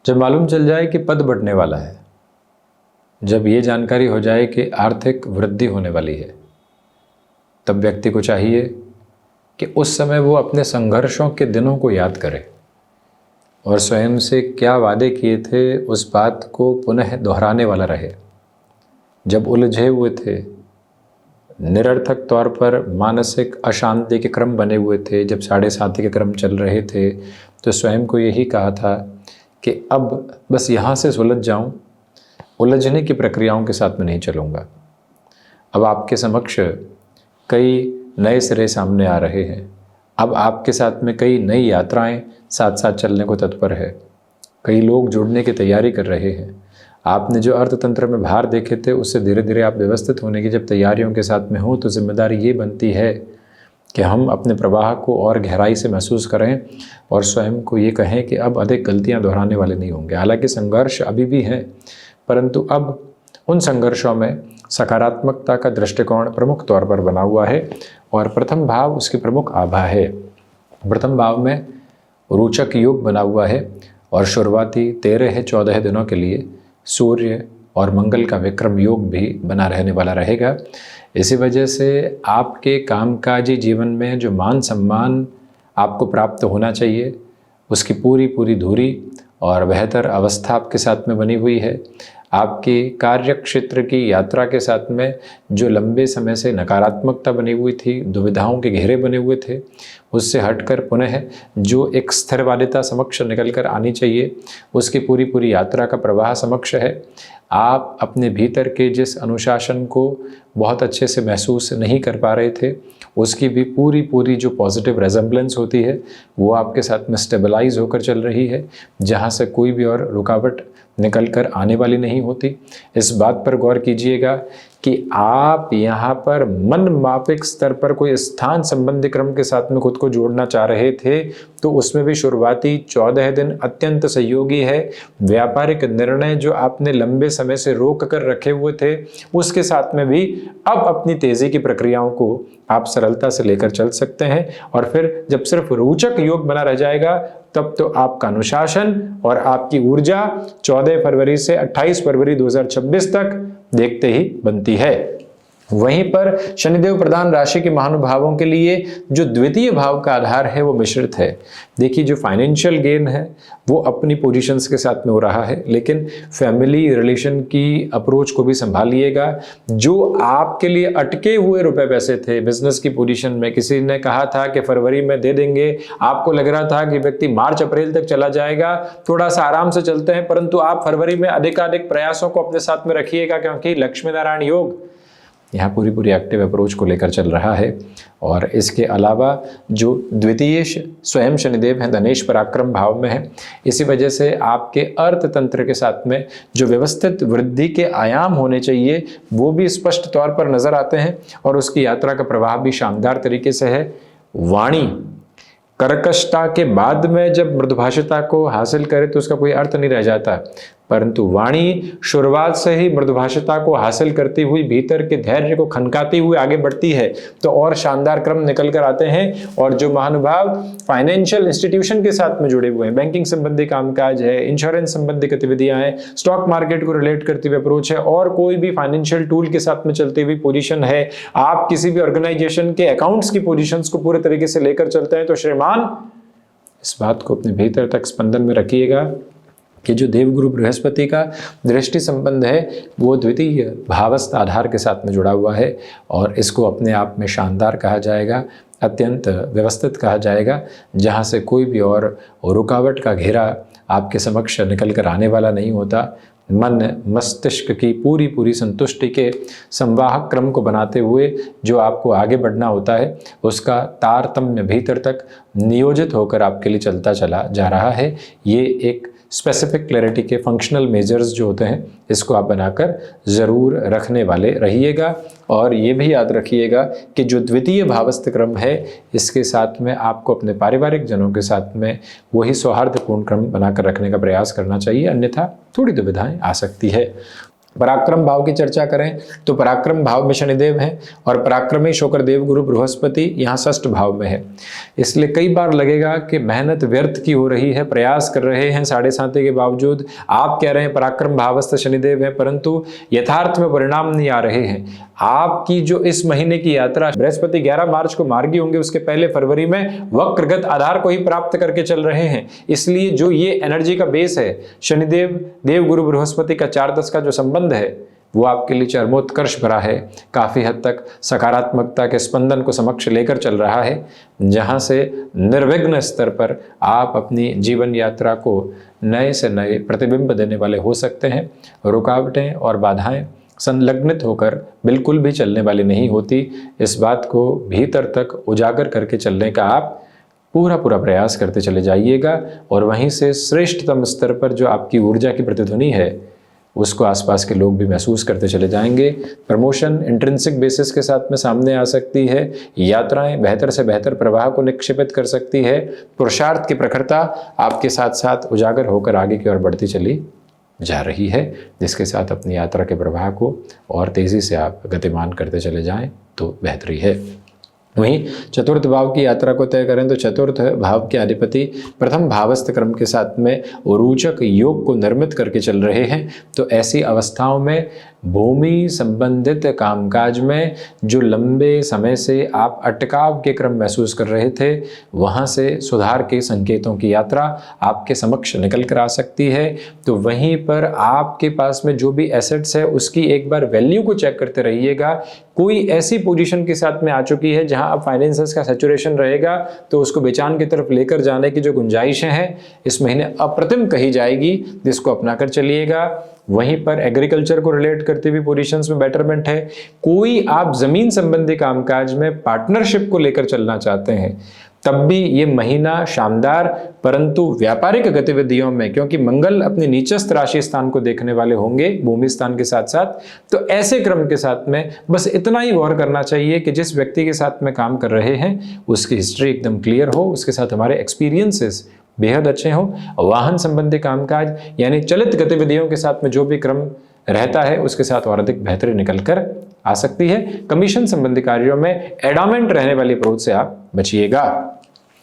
जब मालूम चल जाए कि पद बढ़ने वाला है, जब ये जानकारी हो जाए कि आर्थिक वृद्धि होने वाली है, तब व्यक्ति को चाहिए कि उस समय वो अपने संघर्षों के दिनों को याद करे और स्वयं से क्या वादे किए थे उस बात को पुनः दोहराने वाला रहे। जब उलझे हुए थे, निरर्थक तौर पर मानसिक अशांति के क्रम बने हुए थे, जब 7.5 के क्रम चल रहे थे, तो स्वयं को यही कहा था कि अब बस यहाँ से सुलझ जाऊँ, उलझने की प्रक्रियाओं के साथ में नहीं चलूँगा। अब आपके समक्ष कई नए सिरे सामने आ रहे हैं। अब आपके साथ में कई नई यात्राएं साथ साथ चलने को तत्पर है। कई लोग जुड़ने की तैयारी कर रहे हैं। आपने जो अर्थतंत्र में भार देखे थे, उससे धीरे धीरे आप व्यवस्थित होने की जब तैयारियों के साथ में हो, तो जिम्मेदारी ये बनती है कि हम अपने प्रवाह को और गहराई से महसूस करें और स्वयं को ये कहें कि अब अधिक गलतियां दोहराने वाले नहीं होंगे। हालांकि संघर्ष अभी भी हैं, परंतु अब उन संघर्षों में सकारात्मकता का दृष्टिकोण प्रमुख तौर पर बना हुआ है और प्रथम भाव उसकी प्रमुख आभा है। प्रथम भाव में रोचक योग बना हुआ है और शुरुआती 13-14 दिनों के लिए सूर्य और मंगल का विक्रम योग भी बना रहने वाला रहेगा। इसी वजह से आपके कामकाजी जीवन में जो मान सम्मान आपको प्राप्त होना चाहिए, उसकी पूरी धुरी और बेहतर अवस्था आपके साथ में बनी हुई है। आपकी कार्य क्षेत्र की यात्रा के साथ में जो लंबे समय से नकारात्मकता बनी हुई थी, दुविधाओं के घेरे बने हुए थे, उससे हटकर पुनः जो एक स्थिरवादिता समक्ष निकल कर आनी चाहिए, उसकी पूरी यात्रा का प्रवाह समक्ष है। आप अपने भीतर के जिस अनुशासन को बहुत अच्छे से महसूस नहीं कर पा रहे थे, उसकी भी पूरी जो पॉजिटिव रेजेंब्लेंस होती है, वो आपके साथ में स्टेबलाइज होकर चल रही है, जहाँ से कोई भी और रुकावट निकल कर आने वाली नहीं होती। इस बात पर गौर कीजिएगा कि आप यहाँ पर मन मापिक स्तर पर कोई स्थान संबंधी क्रम के साथ में खुद को जोड़ना चाह रहे थे, तो उसमें भी शुरुआती 14 दिन अत्यंत सहयोगी है। व्यापारिक निर्णय जो आपने लंबे समय से रोक कर रखे हुए थे, उसके साथ में भी अब अपनी तेजी की प्रक्रियाओं को आप सरलता से लेकर चल सकते हैं। और फिर जब सिर्फ रोचक योग बना रह जाएगा, तब तो आपका अनुशासन और आपकी ऊर्जा 14 फरवरी से 28 फरवरी 2026 तक देखते ही बनती है। वहीं पर शनिदेव प्रधान राशि के महानुभावों के लिए जो द्वितीय भाव का आधार है वो मिश्रित है। देखिए, जो फाइनेंशियल गेन है वो अपनी पोजीशंस के साथ में हो रहा है, लेकिन फैमिली रिलेशन की अप्रोच को भी संभालिएगा। जो आपके लिए अटके हुए रुपए पैसे थे बिजनेस की पोजीशन में, किसी ने कहा था कि फरवरी में दे देंगे, आपको लग रहा था कि व्यक्ति मार्च अप्रैल तक चला जाएगा, थोड़ा सा आराम से चलते हैं, परंतु आप फरवरी में अधिकाधिक प्रयासों को अपने साथ में रखिएगा, क्योंकि लक्ष्मी नारायण योग यहाँ पूरी एक्टिव अप्रोच को लेकर चल रहा है। और इसके अलावा जो द्वितीय स्वयं शनिदेव हैं धनेश पराक्रम भाव में है, इसी वजह से आपके अर्थतंत्र के साथ में जो व्यवस्थित वृद्धि के आयाम होने चाहिए वो भी स्पष्ट तौर पर नजर आते हैं और उसकी यात्रा का प्रभाव भी शानदार तरीके से है। वाणी कर्कशता के बाद में जब मृदुभाषिता को हासिल करे तो उसका कोई अर्थ नहीं रह जाता, परंतु वाणी शुरुआत से ही मृदुभाषिता को हासिल करती हुई भीतर के धैर्य को खनकाती हुई आगे बढ़ती है, तो और शानदार क्रम निकल कर आते हैं। और जो महानुभाव फाइनेंशियल इंस्टीट्यूशन के साथ में जुड़े हुए हैं, बैंकिंग संबंधी कामकाज है, इंश्योरेंस संबंधी गतिविधियां हैं, स्टॉक मार्केट को रिलेट करती हुई अप्रोच है, और कोई भी फाइनेंशियल टूल के साथ में चलती हुई पोजीशन है, आप किसी भी ऑर्गेनाइजेशन के अकाउंट्स की पोजीशंस को पूरे तरीके से लेकर चलते हैं, तो श्रीमान इस बात को अपने भीतर तक स्पंदन में रखिएगा कि जो देवगुरु बृहस्पति का दृष्टि संबंध है वो द्वितीय भावस्थ आधार के साथ में जुड़ा हुआ है और इसको अपने आप में शानदार कहा जाएगा, अत्यंत व्यवस्थित कहा जाएगा, जहाँ से कोई भी और रुकावट का घेरा आपके समक्ष निकल कर आने वाला नहीं होता। मन मस्तिष्क की पूरी संतुष्टि के संवाहक क्रम को बनाते हुए जो आपको आगे बढ़ना होता है उसका तारतम्य भीतर तक नियोजित होकर आपके लिए चलता चला जा रहा है। ये एक स्पेसिफिक क्लैरिटी के फंक्शनल मेजर्स जो होते हैं इसको आप बनाकर ज़रूर रखने वाले रहिएगा। और ये भी याद रखिएगा कि जो द्वितीय भावस्थ क्रम है इसके साथ में आपको अपने पारिवारिक जनों के साथ में वही सौहार्दपूर्ण क्रम बनाकर रखने का प्रयास करना चाहिए, अन्यथा थोड़ी दुविधाएं आ सकती है। पराक्रम भाव की चर्चा करें तो पराक्रम भाव में शनिदेव हैं और पराक्रमी शोकर देव गुरु बृहस्पति यहाँ षष्ठ भाव में है। इसलिए कई बार लगेगा कि मेहनत व्यर्थ की हो रही है, प्रयास कर रहे हैं 7.5 के बावजूद, आप कह रहे हैं पराक्रम भावस्थ शनिदेव है, परंतु यथार्थ में परिणाम नहीं आ रहे हैं। आपकी जो इस महीने की यात्रा, बृहस्पति 11 मार्च को मार्गी होंगे, उसके पहले फरवरी में वक्रगत आधार को ही प्राप्त करके चल रहे हैं। इसलिए जो ये एनर्जी का बेस है, शनिदेव देव गुरु बृहस्पति का 4-10 का जो संबंध है, वो आपके लिए चरमोत्कर्ष भरा है, काफ़ी हद तक सकारात्मकता के स्पंदन को समक्ष लेकर चल रहा है, जहाँ से निर्विघ्न स्तर पर आप अपनी जीवन यात्रा को नए से नए प्रतिबिंब देने वाले हो सकते हैं। रुकावटें और बाधाएं संलग्नित होकर बिल्कुल भी चलने वाली नहीं होती। इस बात को भीतर तक उजागर करके चलने का आप पूरा प्रयास करते चले जाइएगा और वहीं से श्रेष्ठतम स्तर पर जो आपकी ऊर्जा की प्रतिध्वनि है, उसको आसपास के लोग भी महसूस करते चले जाएंगे। प्रमोशन इंट्रिंसिक बेसिस के साथ में सामने आ सकती है। यात्राएं बेहतर से बेहतर प्रवाह को निक्षेपित कर सकती है। पुरुषार्थ की प्रखरता आपके साथ साथ उजागर होकर आगे की ओर बढ़ती चली जा रही है, जिसके साथ अपनी यात्रा के प्रवाह को और तेज़ी से आप गतिमान करते चले जाएं तो बेहतरी है। वहीं चतुर्थ भाव की यात्रा को तय करें तो चतुर्थ भाव के अधिपति प्रथम भावस्थ क्रम के साथ में रोचक योग को निर्मित करके चल रहे हैं। तो ऐसी अवस्थाओं में भूमि संबंधित कामकाज में जो लंबे समय से आप अटकाव के क्रम महसूस कर रहे थे, वहाँ से सुधार के संकेतों की यात्रा आपके समक्ष निकल कर आ सकती है। तो वहीं पर आपके पास में जो भी एसेट्स है, उसकी एक बार वैल्यू को चेक करते रहिएगा। कोई ऐसी पोजीशन के साथ में आ चुकी है जहां अब फाइनेंसेस का सैचुरेशन रहेगा, तो उसको बेचान की तरफ लेकर जाने की जो गुंजाइशें हैं इस महीने अप्रतिम कही जाएगी, जिसको अपनाकर चलिएगा। वहीं पर एग्रीकल्चर को रिलेट करते हुए पोजीशंस में बेटरमेंट है। कोई आप जमीन संबंधी कामकाज में पार्टनरशिप को लेकर चलना चाहते हैं, तब भी ये महीना शानदार, परंतु व्यापारिक गतिविधियों में, क्योंकि मंगल अपने नीचस्थ राशि स्थान को देखने वाले होंगे भूमि स्थान के साथ साथ, तो ऐसे क्रम के साथ में बस इतना ही गौर करना चाहिए कि जिस व्यक्ति के साथ में काम कर रहे हैं उसकी हिस्ट्री एकदम क्लियर हो, उसके साथ हमारे एक्सपीरियंसेस बेहद अच्छे हों। वाहन संबंधी कामकाज यानी चलित गतिविधियों के साथ में जो भी क्रम रहता है उसके साथ और अधिक बेहतरी निकल कर आ सकती है। कमीशन संबंधी कार्यों में एडामेंट रहने वाली अप्रोच से आप बचिएगा।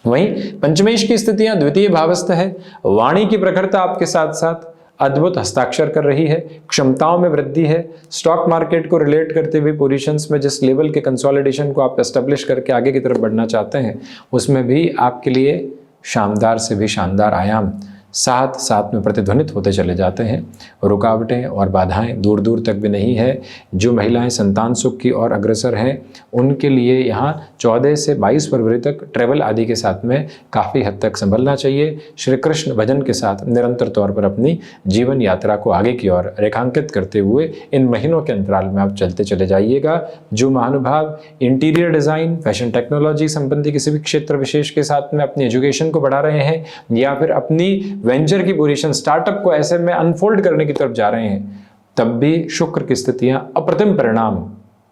वहीं पंचमेश की स्थितियां द्वितीय भावस्थ है। वाणी की प्रखरता आपके साथ साथ अद्भुत हस्ताक्षर कर रही है, क्षमताओं में वृद्धि है। स्टॉक मार्केट को रिलेट करते हुए पोजीशंस में जिस लेवल के कंसोलिडेशन को आप एस्टेब्लिश करके आगे की तरफ बढ़ना चाहते हैं, उसमें भी आपके लिए शानदार से भी शानदार आयाम साथ साथ में प्रतिध्वनित होते चले जाते हैं। रुकावटें और बाधाएं दूर दूर तक भी नहीं है। जो महिलाएं संतान सुख की ओर अग्रसर हैं, उनके लिए यहाँ 14 से 22 फरवरी तक ट्रैवल आदि के साथ में काफ़ी हद तक संभलना चाहिए। श्री कृष्ण भजन के साथ निरंतर तौर पर अपनी जीवन यात्रा को आगे की ओर रेखांकित करते हुए इन महीनों के अंतराल में आप चलते चले जाइएगा। जो महानुभाव इंटीरियर डिज़ाइन, फैशन टेक्नोलॉजी संबंधी किसी भी क्षेत्र विशेष के साथ में अपनी एजुकेशन को बढ़ा रहे हैं या फिर अपनी वेंचर की पोजीशन, स्टार्टअप को ऐसे में अनफोल्ड करने की तरफ जा रहे हैं, तब भी शुक्र की स्थितियां अप्रतिम परिणाम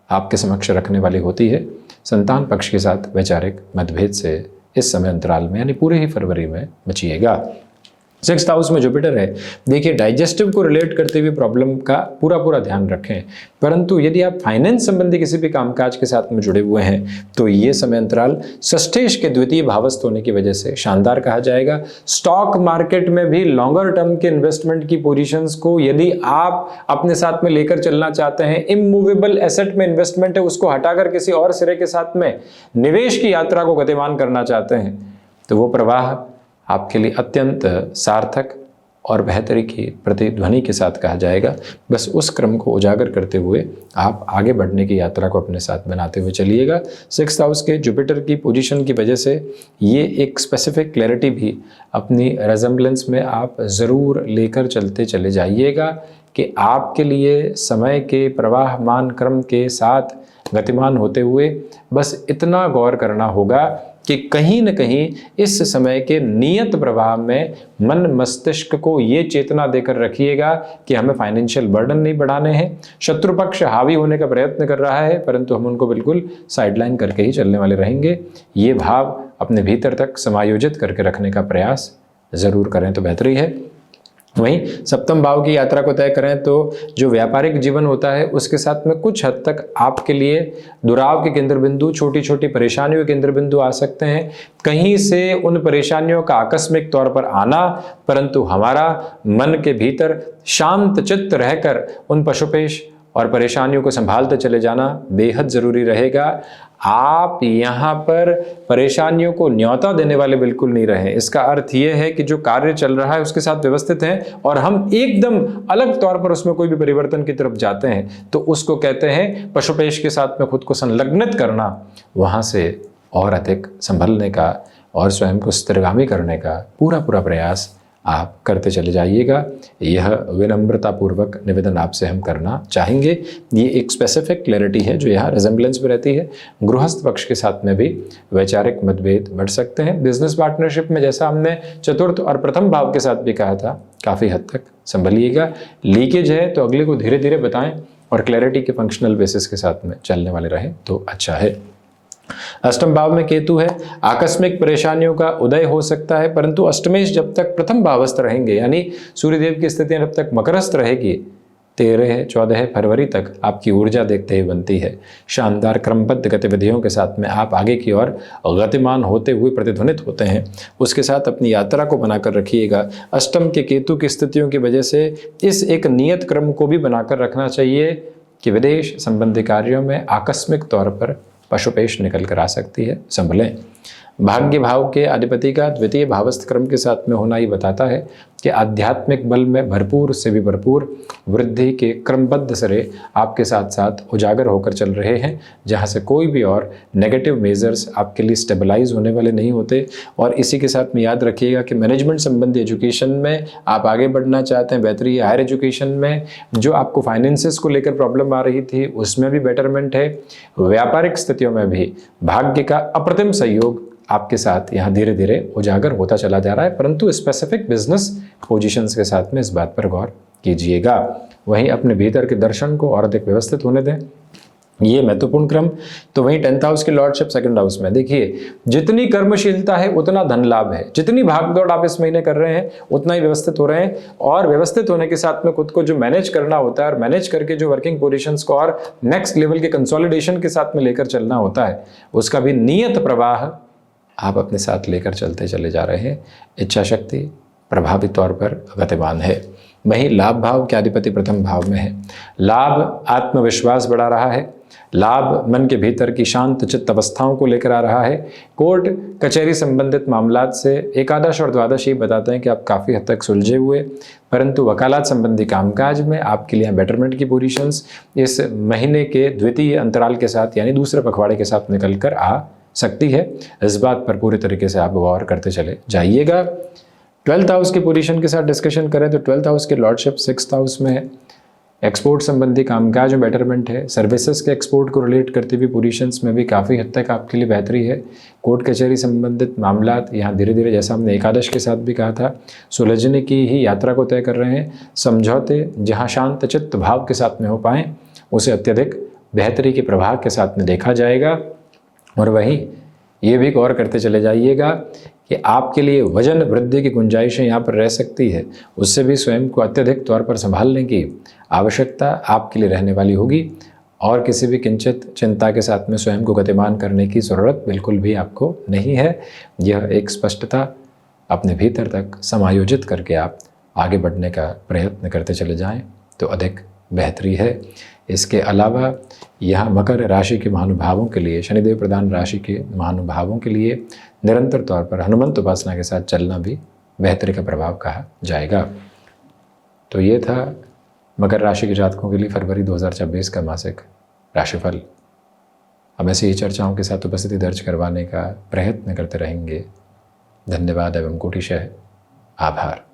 आपके समक्ष रखने वाली होती है। संतान पक्ष के साथ वैचारिक मतभेद से इस समय अंतराल में यानी पूरे ही फरवरी में बचिएगा। 6th हाउस में जुपिटर है। देखिए, डाइजेस्टिव को रिलेट करते हुए प्रॉब्लम का पूरा ध्यान रखें, परंतु यदि आप फाइनेंस संबंधी किसी भी कामकाज के साथ में जुड़े हुए हैं तो ये समय अंतराल षष्ठेश के द्वितीय भावस्थ होने की वजह से शानदार कहा जाएगा। स्टॉक मार्केट में भी लॉन्गर टर्म के इन्वेस्टमेंट की पोजीशंस को यदि आप अपने साथ में लेकर चलना चाहते हैं, इमूवेबल एसेट में इन्वेस्टमेंट है उसको हटाकर किसी और सिरे के साथ में निवेश की यात्रा को गतिमान करना चाहते हैं, तो वो प्रवाह आपके लिए अत्यंत सार्थक और बेहतरी की प्रतिध्वनि के साथ कहा जाएगा। बस उस क्रम को उजागर करते हुए आप आगे बढ़ने की यात्रा को अपने साथ बनाते हुए चलिएगा। 6th हाउस के जुपिटर की पोजीशन की वजह से ये एक स्पेसिफिक क्लैरिटी भी अपनी रेजेम्बलेंस में आप ज़रूर लेकर चलते चले जाइएगा कि आपके लिए समय के प्रवाहमान क्रम के साथ गतिमान होते हुए बस इतना गौर करना होगा कि कहीं न कहीं इस समय के नियत प्रवाह में मन मस्तिष्क को ये चेतना देकर रखिएगा कि हमें फाइनेंशियल बर्डन नहीं बढ़ाने हैं। शत्रु पक्ष हावी होने का प्रयत्न कर रहा है, परंतु हम उनको बिल्कुल साइडलाइन करके ही चलने वाले रहेंगे। ये भाव अपने भीतर तक समायोजित करके रखने का प्रयास ज़रूर करें तो बेहतरी है। वहीं सप्तम भाव की यात्रा को तय करें तो जो व्यापारिक जीवन होता है उसके साथ में कुछ हद तक आपके लिए दुराव के केंद्र बिंदु, छोटी छोटी परेशानियों के केंद्र बिंदु आ सकते हैं। कहीं से उन परेशानियों का आकस्मिक तौर पर आना, परंतु हमारा मन के भीतर शांत चित्त रहकर उन पशुपेश और परेशानियों को संभालते चले जाना बेहद जरूरी रहेगा। आप यहाँ पर परेशानियों को न्योता देने वाले बिल्कुल नहीं रहे। इसका अर्थ यह है कि जो कार्य चल रहा है उसके साथ व्यवस्थित हैं और हम एकदम अलग तौर पर उसमें कोई भी परिवर्तन की तरफ जाते हैं तो उसको कहते हैं पशुपेश के साथ में खुद को संलग्नित करना, वहाँ से और अधिक संभलने का और स्वयं को स्थिरगामी करने का पूरा प्रयास आप करते चले जाइएगा। यह विनम्रतापूर्वक निवेदन आपसे हम करना चाहेंगे। ये एक स्पेसिफिक क्लैरिटी है जो यहाँ रिजेम्बलेंस में रहती है। गृहस्थ पक्ष के साथ में भी वैचारिक मतभेद बढ़ सकते हैं। बिजनेस पार्टनरशिप में जैसा हमने चतुर्थ और प्रथम भाव के साथ भी कहा था, काफ़ी हद तक संभलिएगा। लीकेज है तो अगले को धीरे धीरे बताएं और क्लैरिटी के फंक्शनल बेसिस के साथ में चलने वाले रहें तो अच्छा है। अष्टम भाव में केतु है। आकस्मिक परेशानियों का उदय हो सकता है, परंतु अष्टमेश जब तक प्रथम भावस्थ रहेंगे यानी सूर्यदेव की स्थितियां जब तक मकरस्थ रहेगी 13-14 फरवरी तक आपकी ऊर्जा देखते हुए बनती है। शानदार क्रमबद्ध गतिविधियों के साथ में आप आगे की ओर गतिमान होते हुए प्रतिध्वनित होते हैं। उसके साथ अपनी यात्रा को बनाकर रखिएगा। अष्टम के केतु की स्थितियों की वजह से इस एक नियत क्रम को भी बनाकर रखना चाहिए कि विदेश संबंधी कार्यों में आकस्मिक तौर पर पशुपेश निकल कर आ सकती है, संभलें। भाग्य भाव के अधिपति का द्वितीय भावस्थ क्रम के साथ में होना ही बताता है कि आध्यात्मिक बल में भरपूर से भी भरपूर वृद्धि के क्रमबद्ध सिरे आपके साथ साथ उजागर होकर चल रहे हैं, जहां से कोई भी और नेगेटिव मेजर्स आपके लिए स्टेबलाइज होने वाले नहीं होते। और इसी के साथ में याद रखिएगा कि मैनेजमेंट संबंधी एजुकेशन में आप आगे बढ़ना चाहते हैं, बेहतरी हायर एजुकेशन में जो आपको फाइनेंसेस को लेकर प्रॉब्लम आ रही थी उसमें भी बेटरमेंट है। व्यापारिक स्थितियों में भी भाग्य का अप्रतिम सहयोग आपके साथ यहाँ धीरे धीरे उजागर होता चला जा रहा है, परंतु स्पेसिफिक बिजनेस पोजीशंस के साथ में इस बात पर गौर कीजिएगा। वहीं अपने भीतर के दर्शन को और अधिक व्यवस्थित होने दें, ये महत्वपूर्ण क्रम। तो वहीं 10th हाउस की लॉर्डशिप सेकंड हाउस में, देखिए जितनी कर्मशीलता है उतना धन लाभ है, जितनी भागदौड़ आप इस महीने कर रहे हैं उतना ही व्यवस्थित हो रहे हैं। और व्यवस्थित होने के साथ में खुद को जो मैनेज करना होता है और मैनेज करके जो वर्किंग पोजीशंस को और नेक्स्ट लेवल के कंसोलिडेशन के साथ में लेकर चलना होता है उसका भी नियत प्रवाह आप अपने साथ लेकर चलते चले जा रहे हैं। इच्छा शक्ति प्रभावी तौर पर गतिमान है। वहीं लाभ भाव के अधिपति प्रथम भाव में है। लाभ आत्मविश्वास बढ़ा रहा है। लाभ मन के भीतर की शांत चित्त अवस्थाओं को लेकर आ रहा है। कोर्ट कचहरी संबंधित मामलात से एकादश और द्वादश ये बताते हैं कि आप काफ़ी हद तक सुलझे हुए, परंतु वकालत संबंधी कामकाज में आपके लिए बेटरमेंट की पोजीशंस इस महीने के द्वितीय अंतराल के साथ यानी दूसरे पखवाड़े के साथ निकल कर आ सकती है। इस बात पर पूरे तरीके से आप गौर करते चले जाइएगा। 12th हाउस की पोजीशन के साथ डिस्कशन करें तो 12th हाउस की लॉर्डशिप 6th हाउस में है। एक्सपोर्ट संबंधी कामकाज में बेटरमेंट है। सर्विसेज के एक्सपोर्ट को रिलेट करती हुई पोजीशंस में भी काफ़ी हद तक आपके लिए बेहतरी है। कोर्ट कचहरी संबंधित मामलात यहाँ धीरे धीरे, जैसा हमने एकादश के साथ भी कहा था, सुलझने की ही यात्रा को तय कर रहे हैं। समझौते जहाँ शांत चित्त भाव के साथ में हो पाएँ उसे अत्यधिक बेहतरी के प्रभाव के साथ में देखा जाएगा। और वहीं ये भी गौर करते चले जाइएगा कि आपके लिए वजन वृद्धि की गुंजाइशें यहाँ पर रह सकती है, उससे भी स्वयं को अत्यधिक तौर पर संभालने की आवश्यकता आपके लिए रहने वाली होगी। और किसी भी किंचित चिंता के साथ में स्वयं को गतिमान करने की ज़रूरत बिल्कुल भी आपको नहीं है। यह एक स्पष्टता अपने भीतर तक समायोजित करके आप आगे बढ़ने का प्रयत्न करते चले जाएं तो अधिक बेहतरी है। इसके अलावा यहाँ मकर राशि के महानुभावों के लिए, शनिदेव प्रधान राशि के महानुभावों के लिए निरंतर तौर पर हनुमंत उपासना के साथ चलना भी बेहतरी का प्रभाव कहा जाएगा। तो ये था मकर राशि के जातकों के लिए फरवरी 2026 का मासिक राशिफल। हम ऐसी ही चर्चाओं के साथ उपस्थिति दर्ज करवाने का प्रयत्न करते रहेंगे। धन्यवाद एवं कोटिशः आभार।